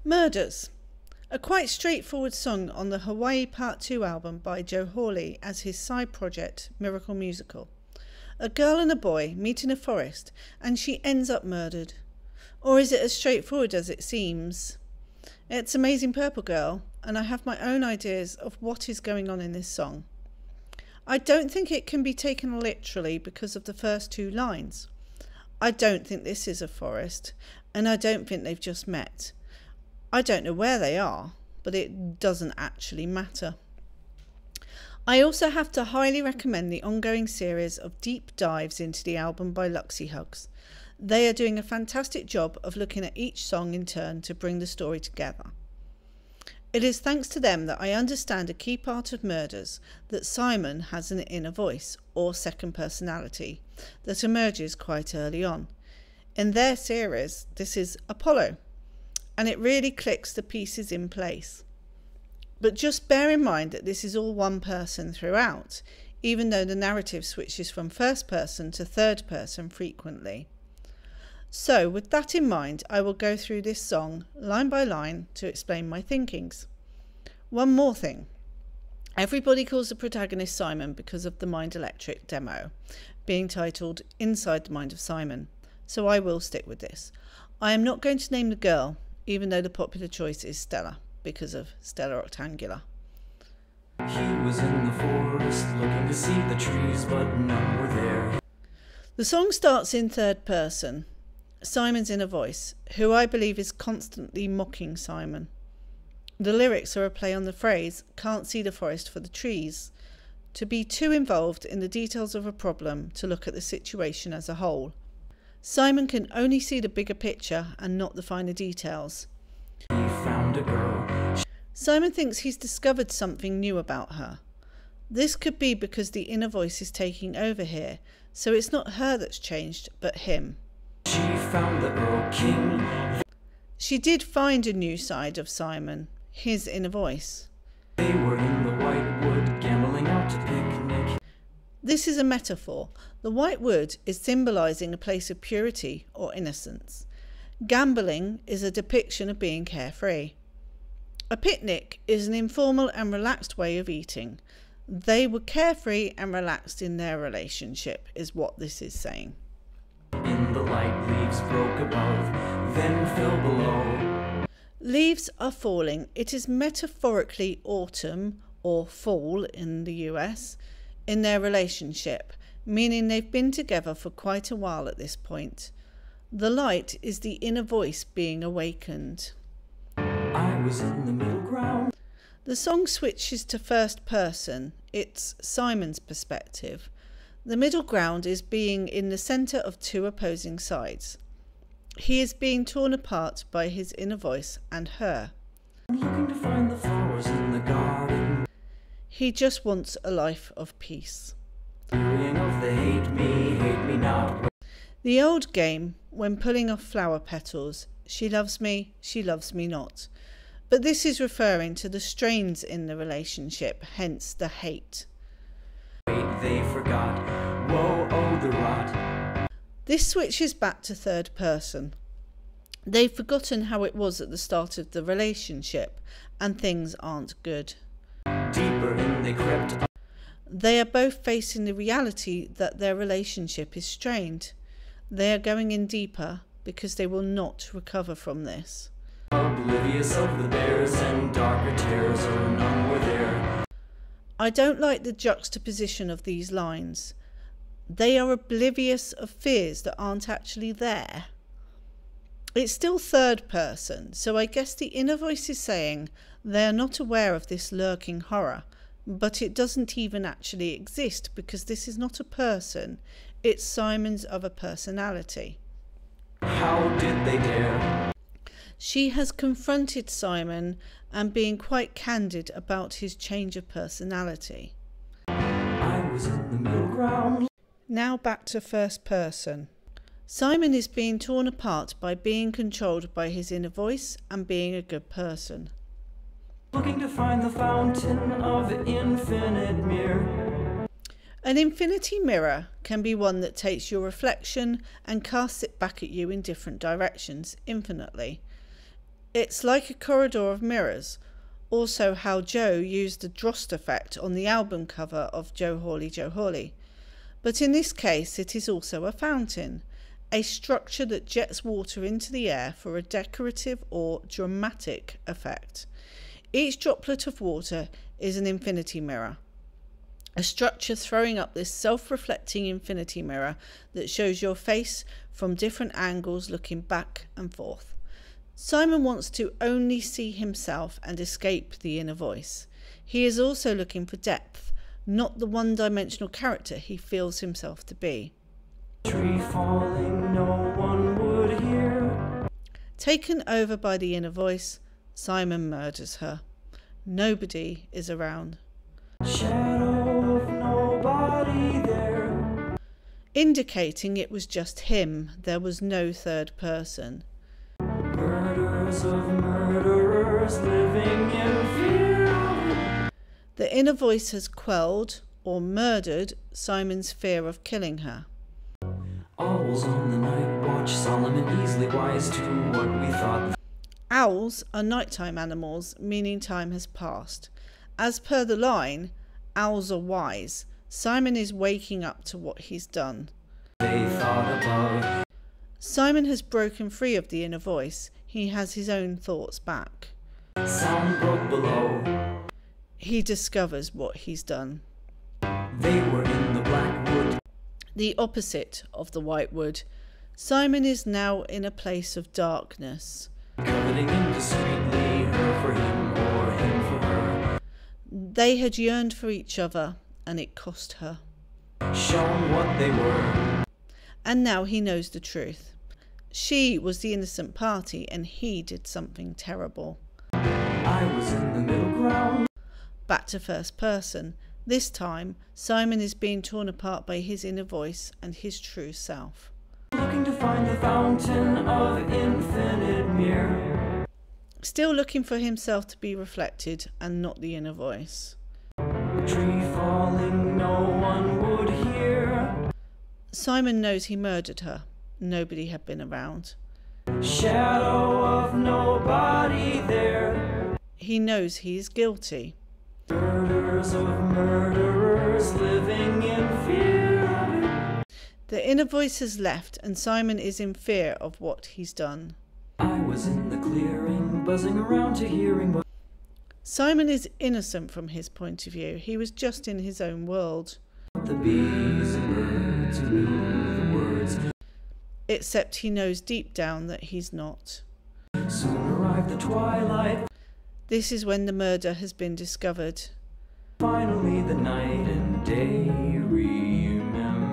Murders, a quite straightforward song on the Hawaii Part 2 album by Joe Hawley as his side project, Miracle Musical. A girl and a boy meet in a forest and she ends up murdered. Or is it as straightforward as it seems? It's Amazing Purple Girl, and I have my own ideas of what is going on in this song. I don't think it can be taken literally because of the first two lines. I don't think this is a forest, and I don't think they've just met. I don't know where they are, but it doesn't actually matter. I also have to highly recommend the ongoing series of deep dives into the album by Luxie Hugs. They are doing a fantastic job of looking at each song in turn to bring the story together. It is thanks to them that I understand a key part of Murders, that Simon has an inner voice, or second personality, that emerges quite early on. In their series, this is Apollo, and it really clicks the pieces in place. But just bear in mind that this is all one person throughout, even though the narrative switches from first person to third person frequently. So with that in mind, I will go through this song line by line to explain my thinkings. One more thing. Everybody calls the protagonist Simon because of the Mind Electric demo, being titled Inside the Mind of Simon. So I will stick with this. I am not going to name the girl, even though the popular choice is Stella, because of Stella Octangula. He was in the forest looking to see the trees, but none were there. The song starts in third person. Simon's inner voice, who I believe is constantly mocking Simon. The lyrics are a play on the phrase, can't see the forest for the trees, to be too involved in the details of a problem to look at the situation as a whole. Simon can only see the bigger picture and not the finer details. He found a girl. Simon thinks he's discovered something new about her. This could be because the inner voice is taking over here, so it's not her that's changed, but him. She found the Earl King. She did find a new side of Simon, his inner voice. They were in the White Wood, gambling out to picnic. This is a metaphor. The White Wood is symbolising a place of purity or innocence. Gambling is a depiction of being carefree. A picnic is an informal and relaxed way of eating. They were carefree and relaxed in their relationship, is what this is saying. In the light, leaves broke above, then fell below. Leaves are falling. It is metaphorically autumn, or fall in the US, in their relationship, meaning they've been together for quite a while at this point. The light is the inner voice being awakened. I was in the middle ground. The song switches to first person. It's Simon's perspective. The middle ground is being in the centre of two opposing sides. He is being torn apart by his inner voice and her. I'm looking to find the flowers in the garden. He just wants a life of peace. Wearying of the hate me not. The old game, when pulling off flower petals, she loves me not. But this is referring to the strains in the relationship, hence the hate. Wait, they forgot. Whoa, oh, the rot. This switches back to third person. They've forgotten how it was at the start of the relationship, and things aren't good. Deeper in they crept. They are both facing the reality that their relationship is strained. They are going in deeper because they will not recover from this. Oblivious of the bears and darker terrors, or none were there. I don't like the juxtaposition of these lines. They are oblivious of fears that aren't actually there. It's still third person, so I guess the inner voice is saying they are not aware of this lurking horror, but it doesn't even actually exist because this is not a person, it's Simon's other personality. How did they dare? She has confronted Simon and being quite candid about his change of personality. I was in the middle ground. Now back to first person. Simon is being torn apart by being controlled by his inner voice and being a good person. Looking to find the fountain of infinite mirror. An infinity mirror can be one that takes your reflection and casts it back at you in different directions infinitely. It's like a corridor of mirrors, also how Joe used the Drost effect on the album cover of Joe Hawley, Joe Hawley. But in this case it is also a fountain, a structure that jets water into the air for a decorative or dramatic effect. Each droplet of water is an infinity mirror, a structure throwing up this self-reflecting infinity mirror that shows your face from different angles looking back and forth. Simon wants to only see himself and escape the inner voice. He is also looking for depth, not the one-dimensional character he feels himself to be. Tree falling, no one would hear. Taken over by the inner voice, Simon murders her. Nobody is around. Shadow of nobody there. Indicating it was just him, there was no third person. Murders of murderers living in fear. The inner voice has quelled or murdered Simon's fear of killing her. Owls on the night watch, solemn and easily wise to what we thought. Owls are nighttime animals, meaning time has passed. As per the line, owls are wise. Simon is waking up to what he's done. They thought above. Simon has broken free of the inner voice. He has his own thoughts back. Sound broke below. He discovers what he's done. They were in the black wood. The opposite of the white wood. Simon is now in a place of darkness. Coveting indiscreetly, her for him or him for her. They had yearned for each other, and it cost her. Shown what they were. And now he knows the truth. She was the innocent party, and he did something terrible. I was in the middle ground. Back to first person. This time, Simon is being torn apart by his inner voice and his true self. Looking to find the fountain of infinite mirror. Still looking for himself to be reflected and not the inner voice. Tree falling, no one would hear. Simon knows he murdered her. Nobody had been around. Shadow of nobody there. He knows he is guilty. Murders of murderers living in fear. The inner voice has left and Simon is in fear of what he's done. I was in the clearing, buzzing around to hearing what. Simon is innocent from his point of view. He was just in his own world. The bees and birds who knew the words. Except he knows deep down that he's not. Soon arrived the twilight. This is when the murder has been discovered. Finally the night and day remembered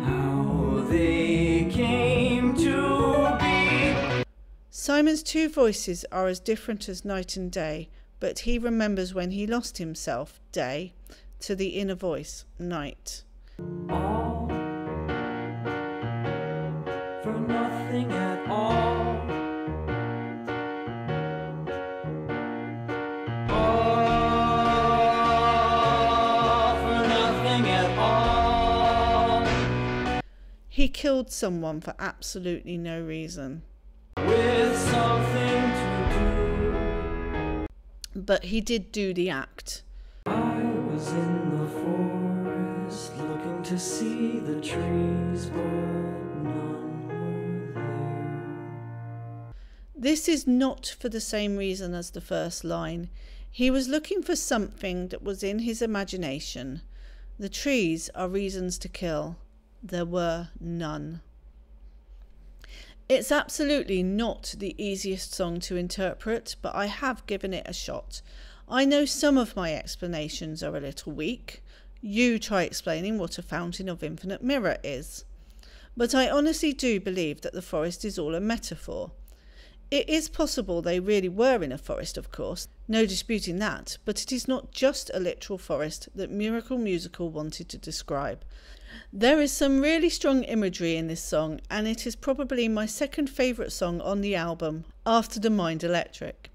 how they came to be. Simon's two voices are as different as night and day, but he remembers when he lost himself, day, to the inner voice, night. All for nothing at all. He killed someone for absolutely no reason. With something to do. But he did do the act. I was in the forest looking to see the trees, but none were there. This is not for the same reason as the first line. He was looking for something that was in his imagination. The trees are reasons to kill. There were none. It's absolutely not the easiest song to interpret, but I have given it a shot. I know some of my explanations are a little weak. You try explaining what a fountain of infinite mirror is. But I honestly do believe that the forest is all a metaphor. It is possible they really were in a forest, of course, no disputing that, but it is not just a literal forest that Miracle Musical wanted to describe. There is some really strong imagery in this song, and it is probably my second favourite song on the album, after The Mind Electric.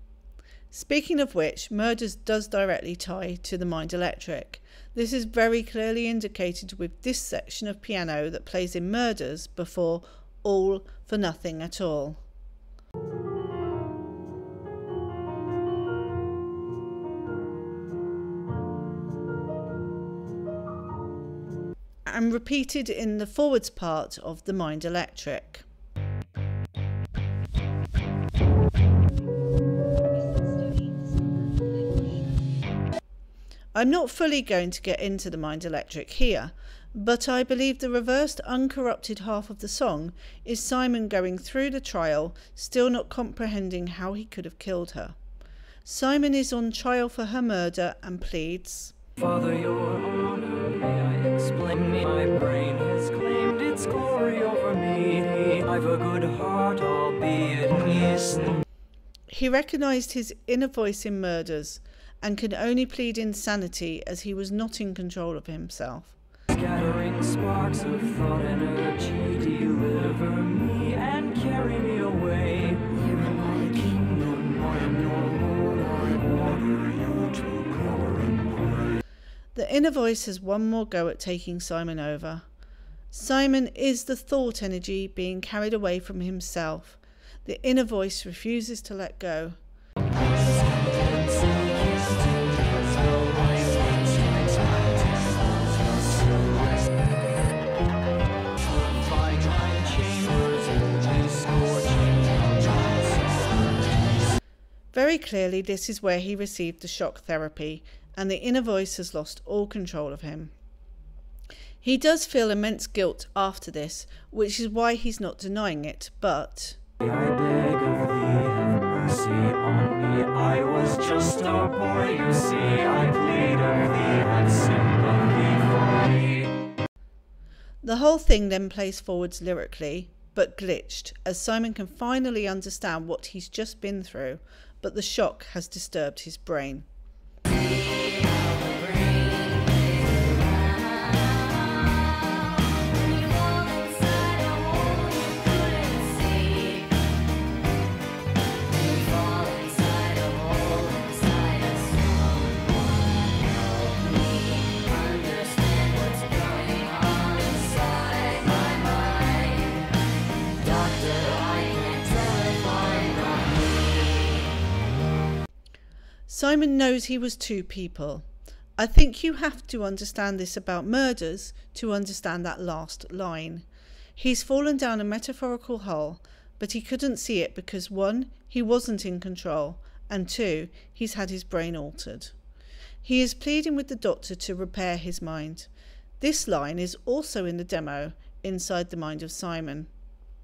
Speaking of which, Murders does directly tie to The Mind Electric. This is very clearly indicated with this section of piano that plays in Murders before All for Nothing at All. and repeated in the forwards part of The Mind Electric. I'm not fully going to get into The Mind Electric here, but I believe the reversed, uncorrupted half of the song is Simon going through the trial, still not comprehending how he could have killed her. Simon is on trial for her murder and pleads, Father, your honor, may I explain? My brain has claimed its glory over me. I've a good heart, albeit peace. He recognised his inner voice in murders and can only plead insanity as he was not in control of himself. Scattering sparks of thought energy, deliver me and carry me away. Here in my kingdom, I am your Lord, I order you to cover and pray. The inner voice has one more go at taking Simon over. Simon is the thought energy being carried away from himself. The inner voice refuses to let go. Very clearly, this is where he received the shock therapy, and the inner voice has lost all control of him. He does feel immense guilt after this, which is why he's not denying it, but I beg of thee, have mercy on me. I was just a boy, you see. I plead of thee, have sympathy for me. the whole thing then plays forwards lyrically, but glitched, as Simon can finally understand what he's just been through, but the shock has disturbed his brain. Simon knows he was two people. I think you have to understand this about murders to understand that last line. He's fallen down a metaphorical hole, but he couldn't see it because 1, he wasn't in control, and 2, he's had his brain altered. He is pleading with the doctor to repair his mind. This line is also in the demo, Inside the Mind of Simon.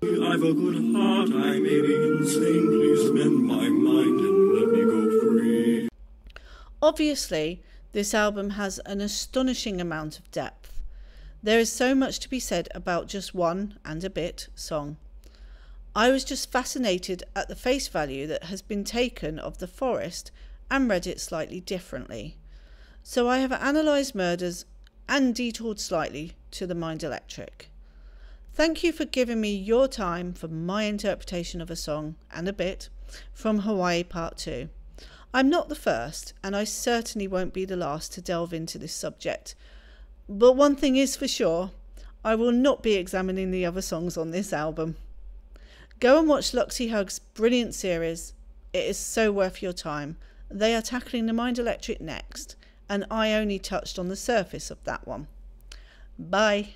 I've a good heart, I may be insane, please mend my mind and let me go free. Obviously, this album has an astonishing amount of depth. There is so much to be said about just one, and a bit, song. I was just fascinated at the face value that has been taken of The Forest and read it slightly differently. So I have analysed Murders and detoured slightly to The Mind Electric. Thank you for giving me your time for my interpretation of a song, and a bit, from Hawaii Part 2. I'm not the first, and I certainly won't be the last to delve into this subject. But one thing is for sure, I will not be examining the other songs on this album. Go and watch Luxie Hug's brilliant series. It is so worth your time. They are tackling The Mind Electric next, and I only touched on the surface of that one. Bye.